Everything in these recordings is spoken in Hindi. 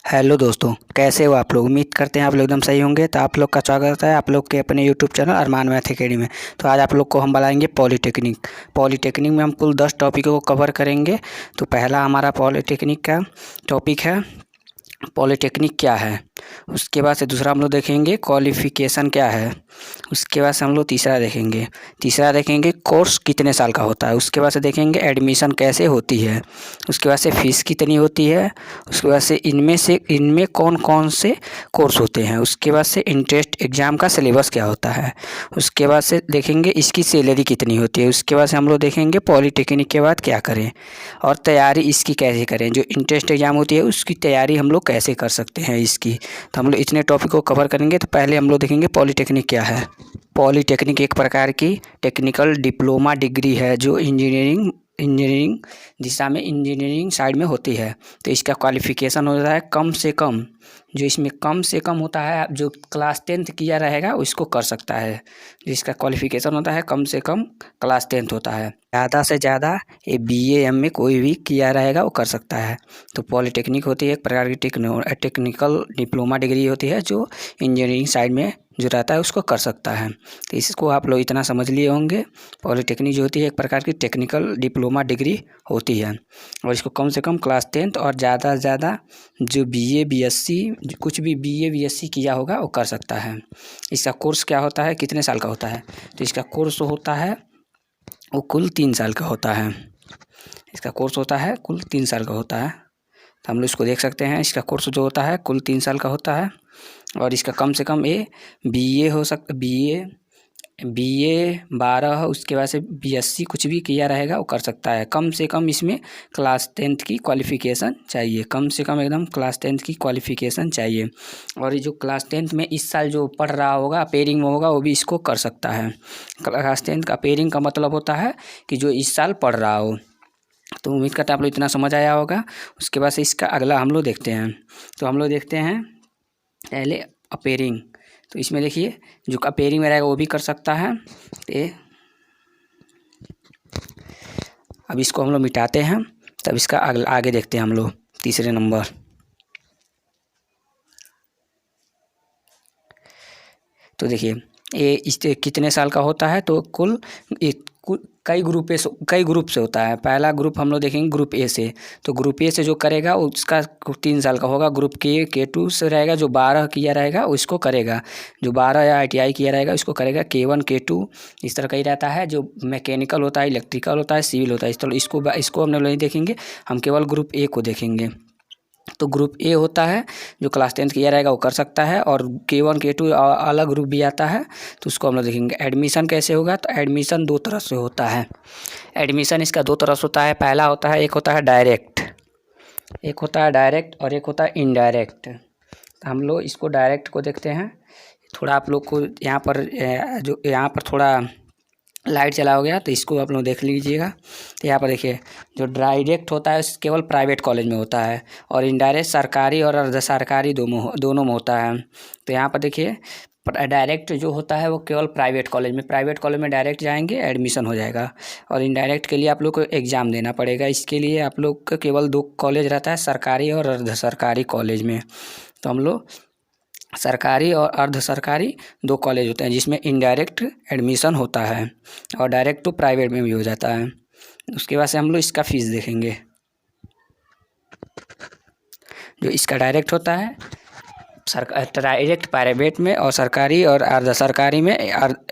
हेलो दोस्तों, कैसे हो आप लोग। उम्मीद करते हैं आप लोग एकदम सही होंगे। तो आप लोग का स्वागत है आप लोग के अपने यूट्यूब चैनल अरमान मैथ अकेडमी में। तो आज आप लोग को हम बुलाएंगे पॉलीटेक्निक में हम कुल 10 टॉपिकों को कवर करेंगे। तो पहला हमारा पॉलीटेक्निक का टॉपिक है पॉलीटेक्निक क्या है। उसके बाद से दूसरा हम लोग देखेंगे क्वालिफ़िकेशन क्या है। उसके बाद से हम लोग तीसरा देखेंगे कोर्स कितने साल का होता है। उसके बाद से देखेंगे एडमिशन कैसे होती है। उसके बाद से फ़ीस कितनी होती है। उसके बाद से इनमें कौन कौन से कोर्स होते हैं। उसके बाद से इंट्रेंस एग्ज़ाम का सिलेबस क्या होता है। उसके बाद से देखेंगे इसकी सैलरी कितनी होती है। उसके बाद से हम लोग देखेंगे पॉलीटेक्निक के बाद क्या करें और तैयारी इसकी कैसे करें। जो इंट्रेंस एग्ज़ाम होती है उसकी तैयारी हम लोग कैसे कर सकते हैं इसकी। तो हम लोग इतने टॉपिक को कवर करेंगे। तो पहले हम लोग देखेंगे पॉलीटेक्निक क्या है। पॉलीटेक्निक एक प्रकार की टेक्निकल डिप्लोमा डिग्री है जो इंजीनियरिंग दिशा में इंजीनियरिंग साइड में होती है। तो इसका क्वालिफ़िकेशन होता है कम से कम, जो इसमें कम से कम होता है जो क्लास 10th किया रहेगा उसको कर सकता है। जिसका क्वालिफ़िकेशन होता है कम से कम क्लास 10th होता है। ज़्यादा से ज़्यादा ये BA MA कोई भी किया रहेगा वो कर सकता है। तो पॉलीटेक्निक होती है एक प्रकार की टेक्निकल डिप्लोमा डिग्री होती है जो इंजीनियरिंग साइड में जो रहता है उसको कर सकता है। तो इसको आप लोग इतना समझ लिए होंगे। पॉलीटेक्निक जो होती है एक प्रकार की टेक्निकल डिप्लोमा डिग्री होती है और इसको कम से कम क्लास 10th और ज़्यादा से ज़्यादा जो BA BSc कुछ भी BA BSc किया होगा वो कर सकता है। इसका कोर्स क्या होता है, कितने साल का होता है। तो इसका कोर्स होता है वो कुल 3 साल का होता है। इसका कोर्स होता है कुल 3 साल का होता है। तो हम लोग इसको देख सकते हैं। इसका कोर्स जो होता है कुल 3 साल का होता है और इसका कम से कम BA हो सकता BA 12 उसके बाद से BSc कुछ भी किया रहेगा वो कर सकता है। कम से कम इसमें क्लास 10th की क्वालिफ़िकेशन चाहिए। कम से कम एकदम क्लास 10th की क्वालिफ़िकेशन चाहिए। और ये जो क्लास 10th में इस साल जो पढ़ रहा होगा अपेयरिंग में होगा वो भी इसको कर सकता है। क्लास 10th का अपेयरिंग का मतलब होता है कि जो इस साल पढ़ रहा हो। तो उम्मीद करता है आप लोग इतना समझ आया होगा। उसके बाद से इसका अगला हम लोग देखते हैं। तो हम लोग देखते हैं पहले अपेयरिंग। तो इसमें देखिए जो अपेयरिंग में रहेगा वो भी कर सकता है। अब इसको हम लोग मिटाते हैं तब इसका आगे देखते हैं हम लोग तीसरे नंबर। तो देखिए ये इस कितने साल का होता है। तो कुल कई ग्रुप से होता है। पहला ग्रुप हम लोग देखेंगे ग्रुप ए से। तो ग्रुप ए से जो करेगा उसका 3 साल का होगा। ग्रुप K2 से रहेगा जो 12 किया रहेगा उसको करेगा। जो 12 या ITI किया रहेगा उसको करेगा K1 K2 इस तरह का ही रहता है। जो मैकेनिकल होता है, इलेक्ट्रिकल होता है, सिविल होता है। इस तरह इसको हम लोग नहीं देखेंगे, हम केवल ग्रुप A को देखेंगे। तो ग्रुप ए होता है जो क्लास 10th किया रहेगा वो कर सकता है। और K1 K2 अलग ग्रुप भी आता है तो उसको हम लोग देखेंगे। एडमिशन कैसे होगा। तो एडमिशन 2 तरह से होता है। एडमिशन इसका 2 तरह से होता है। पहला होता है एक होता है डायरेक्ट और एक होता है इनडायरेक्ट। तो हम लोग इसको डायरेक्ट को देखते हैं। थोड़ा आप लोग को यहाँ पर थोड़ा लाइट चला हो गया तो इसको आप लोग देख लीजिएगा। तो यहाँ पर देखिए जो डायरेक्ट होता है केवल प्राइवेट कॉलेज में होता है और इनडायरेक्ट सरकारी और अर्ध सरकारी दोनों में होता है। तो यहाँ पर देखिए डायरेक्ट जो होता है वो केवल प्राइवेट कॉलेज में डायरेक्ट जाएंगे एडमिशन हो जाएगा। और इनडायरेक्ट के लिए आप लोग को एग्ज़ाम देना पड़ेगा। इसके लिए आप लोग का केवल 2 कॉलेज रहता है, सरकारी और अर्ध सरकारी कॉलेज में। तो हम लोग सरकारी और अर्ध सरकारी 2 कॉलेज होते हैं जिसमें इनडायरेक्ट एडमिशन होता है और डायरेक्ट तो प्राइवेट में भी हो जाता है। उसके बाद से हम लोग इसका फ़ीस देखेंगे। जो इसका डायरेक्ट होता है डायरेक्ट प्राइवेट में और सरकारी और अर्ध सरकारी में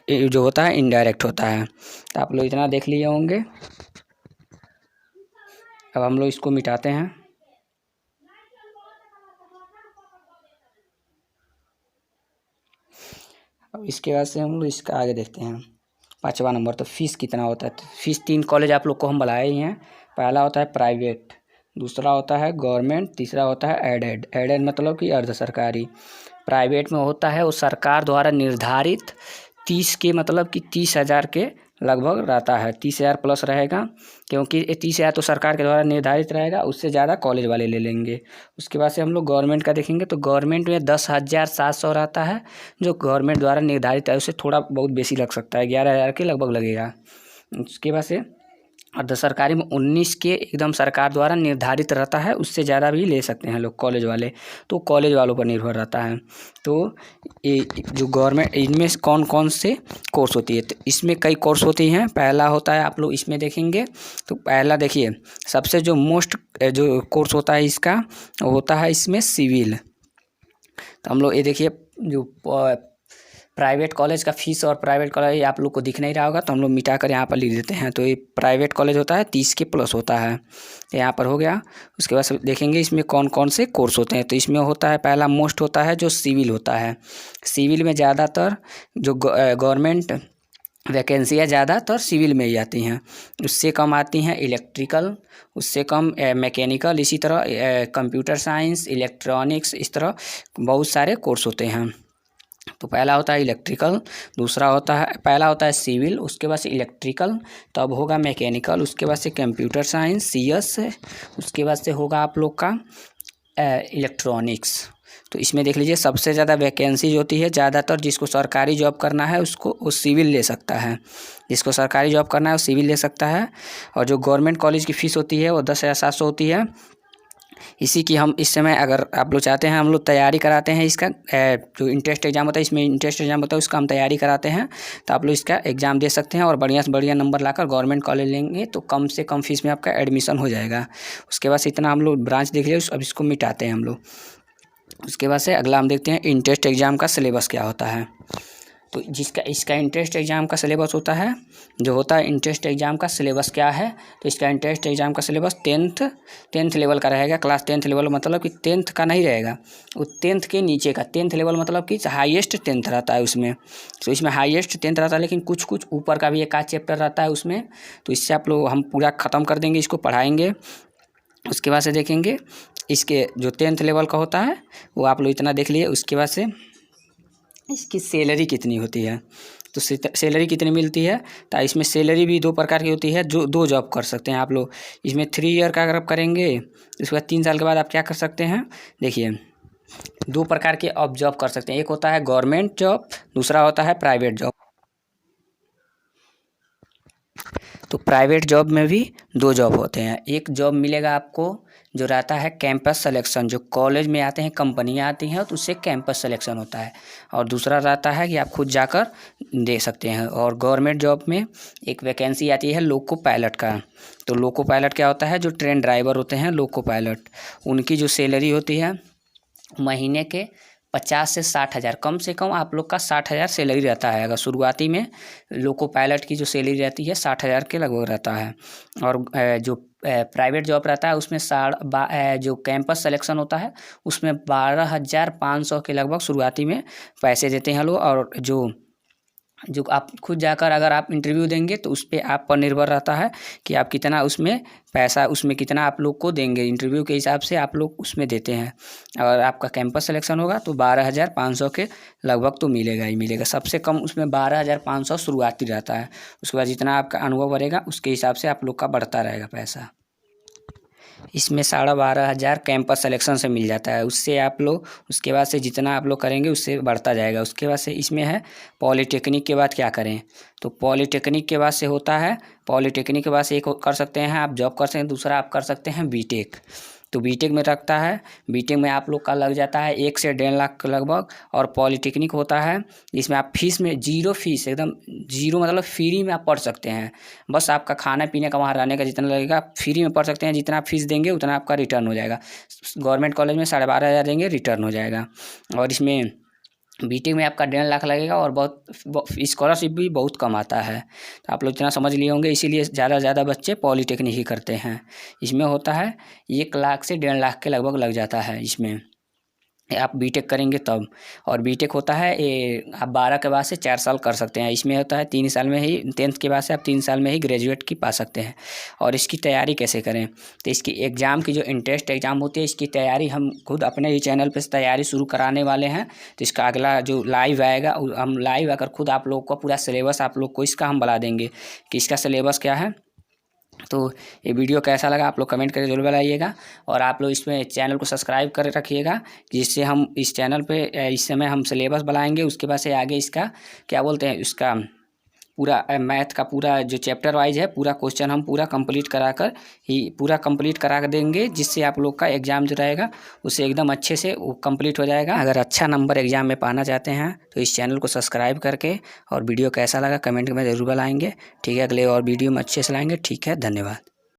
जो होता है इनडायरेक्ट होता है। तो आप लोग इतना देख लिए होंगे। अब हम लोग इसको मिटाते हैं। अब इसके बाद से हम लोग इसका आगे देखते हैं 5वां नंबर। तो फीस कितना होता है। तो फीस 3 कॉलेज आप लोग को हम बुलाए ही हैं। पहला होता है प्राइवेट, दूसरा होता है गवर्नमेंट, तीसरा होता है एडेड मतलब कि अर्ध सरकारी। प्राइवेट में होता है वो सरकार द्वारा निर्धारित 30 के मतलब कि 30,000 के लगभग रहता है। 30,000 प्लस रहेगा क्योंकि 30,000 तो सरकार के द्वारा निर्धारित रहेगा, उससे ज़्यादा कॉलेज वाले ले लेंगे। उसके बाद से हम लोग गवर्नमेंट का देखेंगे। तो गवर्नमेंट में 10,700 रहता है जो गवर्नमेंट द्वारा निर्धारित है। उससे थोड़ा बहुत बेसी लग सकता है, 11,000 के लगभग लगेगा। उसके बाद से अर्ध सरकारी में 19 के एकदम सरकार द्वारा निर्धारित रहता है, उससे ज़्यादा भी ले सकते हैं लोग कॉलेज वाले, तो कॉलेज वालों पर निर्भर रहता है। तो ये जो गवर्नमेंट, इनमें कौन कौन से कोर्स होती है, तो इसमें कई कोर्स होती हैं। पहला होता है, आप लोग इसमें देखेंगे तो पहला देखिए, सबसे जो मोस्ट जो कोर्स होता है इसका, वो होता है इसमें सिविल। तो हम लोग ये देखिए, जो प्राइवेट कॉलेज का फीस और प्राइवेट कॉलेज आप लोग को दिख नहीं रहा होगा, तो हम लोग मिटा कर यहाँ पर लिख देते हैं। तो ये प्राइवेट कॉलेज होता है 30 के प्लस होता है, यहाँ पर हो गया। उसके बाद देखेंगे इसमें कौन कौन से कोर्स होते हैं। तो इसमें होता है, पहला मोस्ट होता है जो सिविल होता है। सिविल में ज़्यादातर जो गवर्नमेंट वैकेंसियाँ ज़्यादातर सिविल में ही आती हैं, उससे कम आती हैं इलेक्ट्रिकल, उससे कम मैकेनिकल, इसी तरह कंप्यूटर साइंस, इलेक्ट्रॉनिक्स, इस तरह बहुत सारे कोर्स होते हैं। तो पहला होता है इलेक्ट्रिकल, दूसरा होता है, पहला होता है सिविल, उसके बाद से इलेक्ट्रिकल, तब होगा मैकेनिकल, उसके बाद से कंप्यूटर साइंस CS, उसके बाद से होगा आप लोग का इलेक्ट्रॉनिक्स। तो इसमें देख लीजिए, सबसे ज़्यादा वैकेंसी होती है, ज़्यादातर जिसको सरकारी जॉब करना है उसको वो सिविल ले सकता है, जिसको सरकारी जॉब करना है वो सिविल ले सकता है। और जो गवर्नमेंट कॉलेज की फ़ीस होती है वो 10,700 होती है। इसी की हम इस समय, अगर आप लोग चाहते हैं, हम लोग तैयारी कराते हैं इसका, जो इंट्रेंस एग्ज़ाम होता है, इसमें इंट्रेंस एग्ज़ाम होता है, उसका हम तैयारी कराते हैं। तो आप लोग इसका एग्ज़ाम दे सकते हैं और बढ़िया से बढ़िया नंबर लाकर गवर्नमेंट कॉलेज लेंगे तो कम से कम फीस में आपका एडमिशन हो जाएगा। उसके बाद से इतना हम लोग ब्रांच देख लिया, अब इसको मिटाते हैं हम लोग। उसके बाद से अगला हम देखते हैं इंट्रेंस एग्ज़ाम का सिलेबस क्या होता है। तो इसका इंट्रेंस एग्ज़ाम का सिलेबस होता है, जो होता है इंट्रेंस एग्ज़ाम का सिलेबस क्या है, तो इसका इंट्रेंस एग्ज़ाम का सिलेबस टेंथ लेवल का रहेगा। क्लास 10th लेवल मतलब कि 10th का नहीं रहेगा, वो 10th के नीचे का 10th लेवल मतलब कि हाईएस्ट 10th रहता है उसमें। तो इसमें हाईएस्ट 10th रहता है, लेकिन कुछ कुछ ऊपर का भी एक आध चैप्टर रहता है उसमें। तो इससे आप लोग, हम पूरा ख़त्म कर देंगे, इसको पढ़ाएँगे। उसके बाद से देखेंगे इसके जो 10th लेवल का होता है वो आप लोग इतना देख लिए। उसके बाद से इसकी सैलरी कितनी होती है, तो सैलरी कितनी मिलती है, तो इसमें सैलरी भी 2 प्रकार की होती है, जो 2 जॉब कर सकते हैं आप लोग। इसमें 3 ईयर का अगर आप करेंगे, उसके बाद 3 साल के बाद आप क्या कर सकते हैं, देखिए 2 प्रकार के आप जॉब कर सकते हैं। एक होता है गवर्नमेंट जॉब, दूसरा होता है प्राइवेट जॉब। तो प्राइवेट जॉब में भी 2 जॉब होते हैं। एक जॉब मिलेगा आपको जो रहता है कैंपस सिलेक्शन, जो कॉलेज में आते हैं, कंपनियां आती हैं तो उससे कैंपस सिलेक्शन होता है। और दूसरा रहता है कि आप खुद जाकर दे सकते हैं। और गवर्नमेंट जॉब में एक वैकेंसी आती है लोको पायलट का। तो लोको पायलट क्या होता है, जो ट्रेन ड्राइवर होते हैं लोको पायलट, उनकी जो सैलरी होती है महीने के 50 से 60 हज़ार, कम से कम आप लोग का 60 हज़ार सैलरी रहता है। अगर शुरुआती में लोको पायलट की जो सैलरी रहती है 60 हज़ार के लगभग रहता है। और जो प्राइवेट जॉब रहता है उसमें जो कैंपस सिलेक्शन होता है उसमें 12,500 के लगभग शुरुआती में पैसे देते हैं लोग। और जो आप खुद जाकर अगर आप इंटरव्यू देंगे तो उस पर आप पर निर्भर रहता है कि आप कितना उसमें पैसा, उसमें कितना आप लोग को देंगे, इंटरव्यू के हिसाब से आप लोग उसमें देते हैं। अगर आपका कैंपस सिलेक्शन होगा तो 12,500 के लगभग तो मिलेगा ही मिलेगा। सबसे कम उसमें 12,500 शुरुआती रहता है। उसके बाद जितना आपका अनुभव बढ़ेगा उसके हिसाब से आप लोग का बढ़ता रहेगा पैसा। इसमें 12,500 कैंपस सिलेक्शन से मिल जाता है, उससे आप लोग उसके बाद से जितना आप लोग करेंगे उससे बढ़ता जाएगा। उसके बाद से इसमें है पॉलीटेक्निक के बाद क्या करें, तो पॉलीटेक्निक के बाद से होता है, पॉलीटेक्निक के बाद से एक कर सकते हैं आप जॉब कर सकते हैं, दूसरा आप कर सकते हैं बीटेक। तो बीटेक में रखता है, बीटेक में आप लोग का लग जाता है 1 से 1.5 लाख के लगभग। और पॉलीटेक्निक होता है जिसमें आप फीस में 0 फीस, एकदम 0 मतलब फ्री में आप पढ़ सकते हैं। बस आपका खाने पीने का, वहाँ रहने का जितना लगेगा आप फ्री में पढ़ सकते हैं। जितना आप फीस देंगे उतना आपका रिटर्न हो जाएगा। गवर्नमेंट कॉलेज में 12,500 देंगे, रिटर्न हो जाएगा। और इसमें बीटेक में आपका 1.5 लाख लगेगा और बहुत स्कॉलरशिप भी बहुत कम आता है। तो आप लोग इतना समझ लिए होंगे, इसीलिए ज़्यादा से ज़्यादा बच्चे पॉलीटेक्निक ही करते हैं। इसमें होता है 1 लाख से 1.5 लाख के लगभग लग जाता है इसमें, आप बीटेक करेंगे तब। और बीटेक होता है ये आप 12 के बाद से 4 साल कर सकते हैं। इसमें होता है 3 साल में ही, 10th के बाद से आप 3 साल में ही ग्रेजुएट की पा सकते हैं। और इसकी तैयारी कैसे करें, तो इसकी एग्ज़ाम की जो इंट्रेंस एग्ज़ाम होती है इसकी तैयारी हम खुद अपने ही चैनल पर तैयारी शुरू कराने वाले हैं। तो इसका अगला जो लाइव आएगा, हम लाइव आकर खुद आप लोग को पूरा सिलेबस आप लोग को इसका हम बता देंगे कि इसका सिलेबस क्या है। तो ये वीडियो कैसा लगा आप लोग कमेंट करके जरूर बताइएगा। और आप लोग इसमें चैनल को सब्सक्राइब कर रखिएगा, जिससे हम इस चैनल पे इस समय हम सिलेबस बनाएंगे। उसके बाद से आगे इसका क्या बोलते हैं, उसका पूरा मैथ का पूरा जो चैप्टर वाइज है पूरा क्वेश्चन हम पूरा कंप्लीट करा कर देंगे, जिससे आप लोग का एग्ज़ाम जो रहेगा उससे एकदम अच्छे से वो कंप्लीट हो जाएगा। अगर अच्छा नंबर एग्ज़ाम में पाना चाहते हैं तो इस चैनल को सब्सक्राइब करके, और वीडियो कैसा लगा कमेंट में ज़रूर बताएंगे। ठीक है, अगले और वीडियो में अच्छे से लाएंगे। ठीक है, धन्यवाद।